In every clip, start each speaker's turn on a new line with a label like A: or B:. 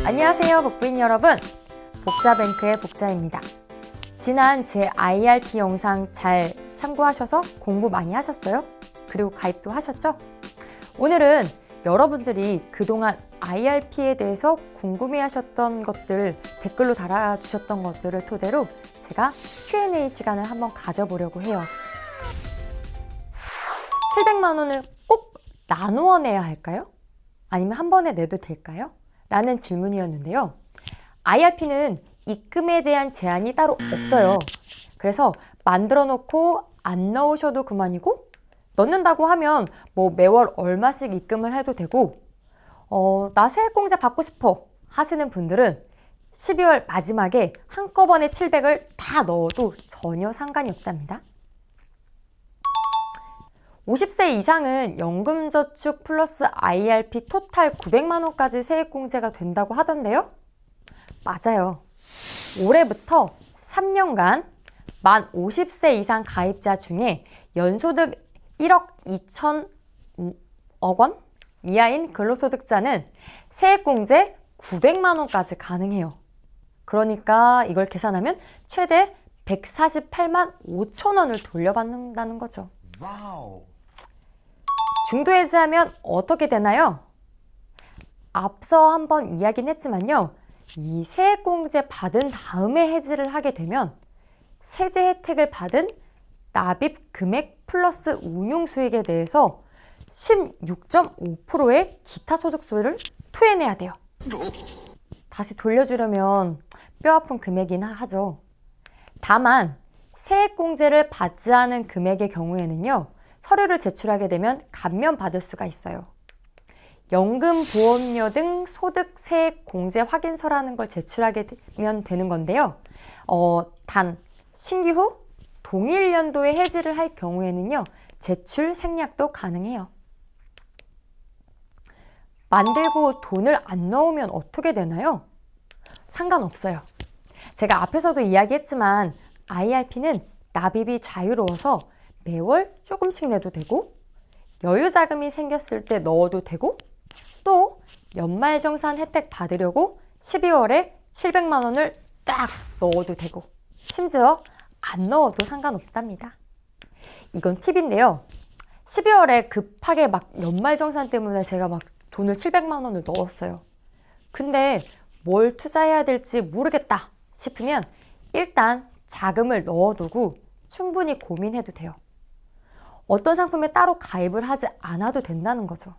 A: 안녕하세요, 복부인 여러분. 복자뱅크의 복자입니다. 지난 제 IRP 영상 잘 참고하셔서 공부 많이 하셨어요? 그리고 가입도 하셨죠? 오늘은 여러분들이 그동안 IRP에 대해서 궁금해하셨던 것들, 댓글로 달아주셨던 것들을 토대로 제가 Q&A 시간을 한번 가져보려고 해요. 700만 원을 꼭 나누어 내야 할까요? 아니면 한 번에 내도 될까요? 라는 질문이었는데요. IRP는 입금에 대한 제한이 따로 없어요. 그래서 만들어 놓고 안 넣으셔도 그만이고, 넣는다고 하면 뭐 매월 얼마씩 입금을 해도 되고, 나 세액공제 받고 싶어 하시는 분들은 12월 마지막에 한꺼번에 700을 다 넣어도 전혀 상관이 없답니다. 50세 이상은 연금저축 플러스 IRP 토탈 900만 원까지 세액공제가 된다고 하던데요. 맞아요. 올해부터 3년간 만 50세 이상 가입자 중에 연소득 1억 2천억 원 이하인 근로소득자는 세액공제 900만 원까지 가능해요. 그러니까 이걸 계산하면 최대 148만 5천 원을 돌려받는다는 거죠. 와우. 중도해지하면 어떻게 되나요? 앞서 한번 이야기는 했지만요. 이 세액공제 받은 다음에 해지를 하게 되면 세제 혜택을 받은 납입 금액 플러스 운용수익에 대해서 16.5%의 기타 소득세를 토해내야 돼요. 다시 돌려주려면 뼈아픈 금액이긴 하죠. 다만 세액공제를 받지 않은 금액의 경우에는요. 서류를 제출하게 되면 감면받을 수가 있어요. 연금보험료 등 소득세액공제 확인서라는 걸 제출하게 되면 되는 건데요. 단 신기 후 동일 연도에 해지를 할 경우에는요. 제출 생략도 가능해요. 만들고 돈을 안 넣으면 어떻게 되나요? 상관없어요. 제가 앞에서도 이야기했지만 IRP는 납입이 자유로워서 매월 조금씩 내도 되고 여유자금이 생겼을 때 넣어도 되고 또 연말정산 혜택 받으려고 12월에 700만 원을 딱 넣어도 되고 심지어 안 넣어도 상관없답니다. 이건 팁인데요. 12월에 급하게 막 연말정산 때문에 제가 막 돈을 700만 원을 넣었어요. 근데 뭘 투자해야 될지 모르겠다 싶으면 일단 자금을 넣어두고 충분히 고민해도 돼요. 어떤 상품에 따로 가입을 하지 않아도 된다는 거죠.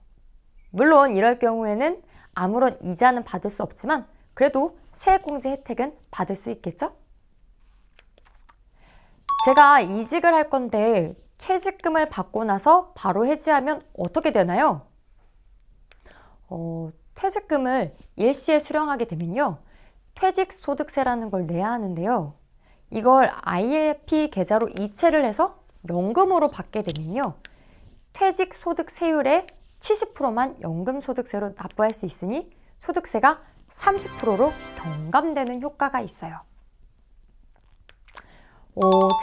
A: 물론 이럴 경우에는 아무런 이자는 받을 수 없지만 그래도 세액공제 혜택은 받을 수 있겠죠? 제가 이직을 할 건데 퇴직금을 받고 나서 바로 해지하면 어떻게 되나요? 퇴직금을 일시에 수령하게 되면요. 퇴직소득세라는 걸 내야 하는데요. 이걸 IRP 계좌로 이체를 해서 연금으로 받게 되면요. 퇴직소득세율의 70%만 연금소득세로 납부할 수 있으니 소득세가 30%로 경감되는 효과가 있어요.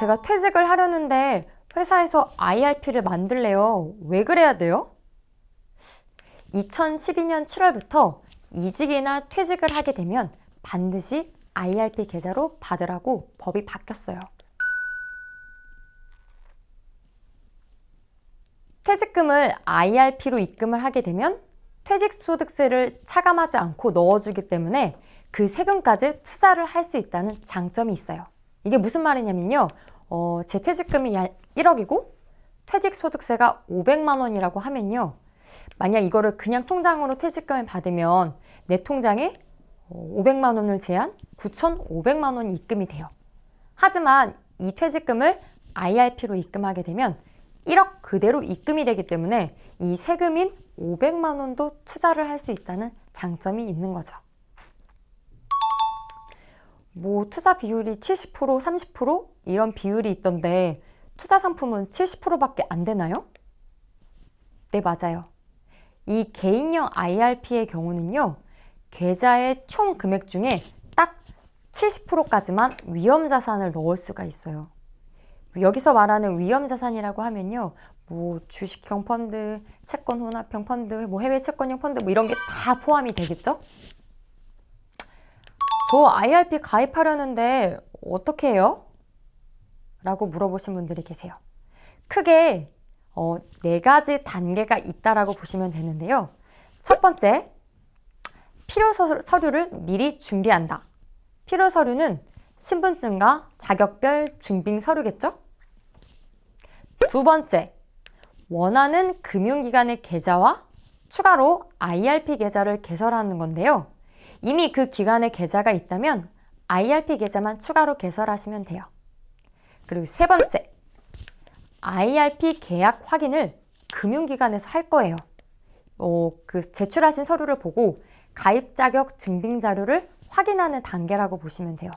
A: 제가 퇴직을 하려는데 회사에서 IRP를 만들래요. 왜 그래야 돼요? 2012년 7월부터 이직이나 퇴직을 하게 되면 반드시 IRP 계좌로 받으라고 법이 바뀌었어요. 퇴직금을 IRP로 입금을 하게 되면 퇴직소득세를 차감하지 않고 넣어주기 때문에 그 세금까지 투자를 할 수 있다는 장점이 있어요. 이게 무슨 말이냐면요. 제 퇴직금이 1억이고 퇴직소득세가 500만 원이라고 하면요. 만약 이거를 그냥 통장으로 퇴직금을 받으면 내 통장에 500만 원을 제한 9,500만 원이 입금이 돼요. 하지만 이 퇴직금을 IRP로 입금하게 되면 1억 그대로 입금이 되기 때문에 이 세금인 500만 원도 투자를 할 수 있다는 장점이 있는 거죠. 뭐 투자 비율이 70%, 30% 이런 비율이 있던데 투자 상품은 70%밖에 안 되나요? 네, 맞아요. 이 개인형 IRP의 경우는요. 계좌의 총 금액 중에 딱 70%까지만 위험자산을 넣을 수가 있어요. 여기서 말하는 위험자산이라고 하면요. 뭐 주식형 펀드, 채권 혼합형 펀드, 뭐 해외 채권형 펀드 뭐 이런 게 다 포함이 되겠죠? 저 IRP 가입하려는데 어떻게 해요? 라고 물어보신 분들이 계세요. 크게 4가지 단계가 있다라고 보시면 되는데요. 첫 번째, 필요 서류를 미리 준비한다. 필요 서류는 신분증과 자격별 증빙 서류겠죠? 두 번째, 원하는 금융기관의 계좌와 추가로 IRP 계좌를 개설하는 건데요. 이미 그 기관의 계좌가 있다면 IRP 계좌만 추가로 개설하시면 돼요. 그리고 세 번째, IRP 계약 확인을 금융기관에서 할 거예요. 그 제출하신 서류를 보고 가입 자격 증빙 자료를 확인하는 단계라고 보시면 돼요.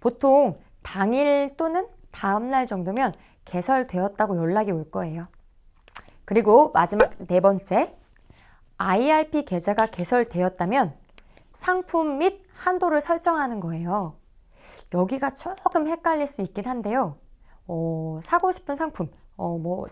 A: 보통 당일 또는 다음날 정도면 개설되었다고 연락이 올 거예요. 그리고 마지막 네 번째, IRP 계좌가 개설되었다면 상품 및 한도를 설정하는 거예요. 여기가 조금 헷갈릴 수 있긴 한데요. 사고 싶은 상품,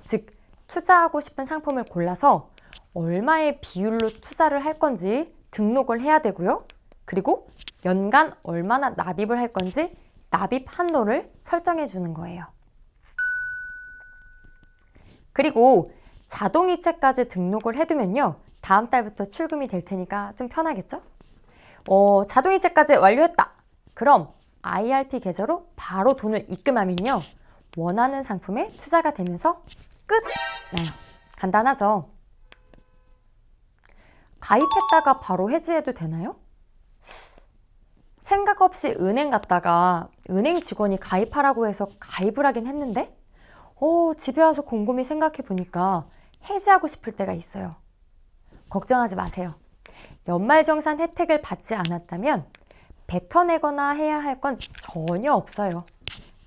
A: 즉 투자하고 싶은 상품을 골라서 얼마의 비율로 투자를 할 건지 등록을 해야 되고요. 그리고 연간 얼마나 납입을 할 건지 납입 한도를 설정해 주는 거예요. 그리고 자동이체까지 등록을 해두면요. 다음 달부터 출금이 될 테니까 좀 편하겠죠? 자동이체까지 완료했다. 그럼 IRP 계좌로 바로 돈을 입금하면요. 원하는 상품에 투자가 되면서 끝나요. 간단하죠? 가입했다가 바로 해지해도 되나요? 생각 없이 은행 갔다가 은행 직원이 가입하라고 해서 가입을 하긴 했는데 집에 와서 곰곰이 생각해 보니까 해지하고 싶을 때가 있어요. 걱정하지 마세요. 연말정산 혜택을 받지 않았다면 뱉어내거나 해야 할 건 전혀 없어요.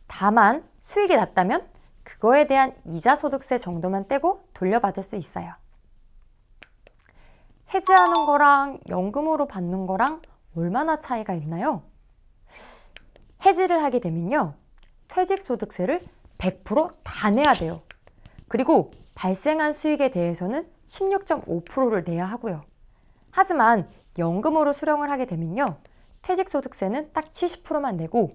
A: 다만 수익이 났다면 그거에 대한 이자소득세 정도만 떼고 돌려받을 수 있어요. 해지하는 거랑 연금으로 받는 거랑 얼마나 차이가 있나요? 해지를 하게 되면요. 퇴직소득세를 100% 다 내야 돼요. 그리고 발생한 수익에 대해서는 16.5%를 내야 하고요. 하지만 연금으로 수령을 하게 되면요. 퇴직소득세는 딱 70%만 내고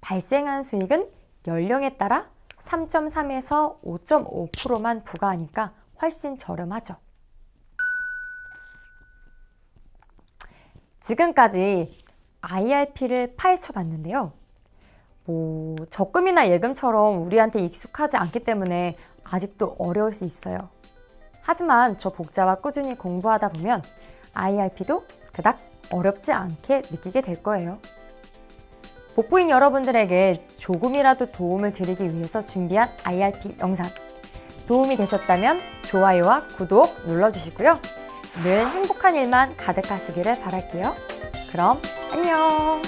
A: 발생한 수익은 연령에 따라 3.3에서 5.5%만 부과하니까 훨씬 저렴하죠. 지금까지 IRP를 파헤쳐 봤는데요. 적금이나 예금처럼 우리한테 익숙하지 않기 때문에 아직도 어려울 수 있어요. 하지만 저 복자와 꾸준히 공부하다 보면 IRP도 그닥 어렵지 않게 느끼게 될 거예요. 복부인 여러분들에게 조금이라도 도움을 드리기 위해서 준비한 IRP 영상 도움이 되셨다면 좋아요와 구독 눌러주시고요. 늘 행복한 일만 가득하시기를 바랄게요. 그럼 안녕!